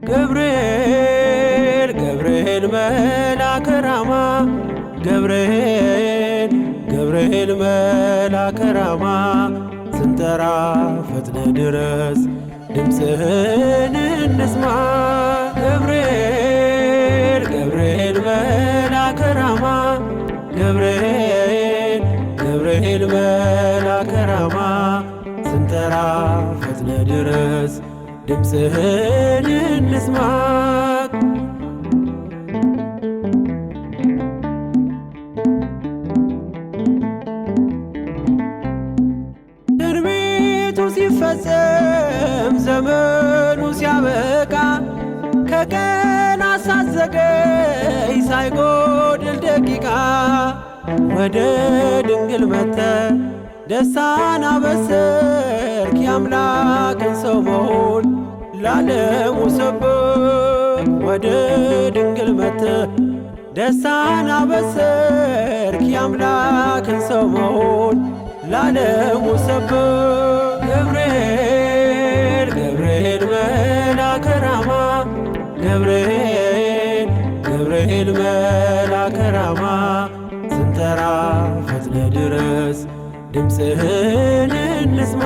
ገብርኤል ገብርኤል መልአከ ራማ ገብርኤል ገብርኤል መልአከ ራማ ስንጠራ ፈጥነ ድረስ ድምፅህን እንስማ። ገብርኤል ገብርኤል መልአከ ራማ ገብርኤል ገብርኤል መልአከ ራማ ስንጠራ ፈጥነ ድረስ ድምፅህን እንስማ። ትንቢቱ ሲፈጸም ዘመኑ ሲያበቃ ከቀናት ሳትዘገይ ሳይጎድል ደቂቃ ወደ ድንግል መጥተ ደስታን አበሰርክ የአምላክን ሰው መሆን ለዓለሙ ሰበክ። ወደ ድንግል መጥተ ደስታን አበሰርክ የአምላክን ሰው መሆን ለዓለሙ ሰበክ። ገብርኤል ገብርኤል መልአከ ራማ ገብርኤል ገብርኤል መልአከ ራማ ስንጠራ ፈጥነ ድረስ ድምፅህን እንስማ።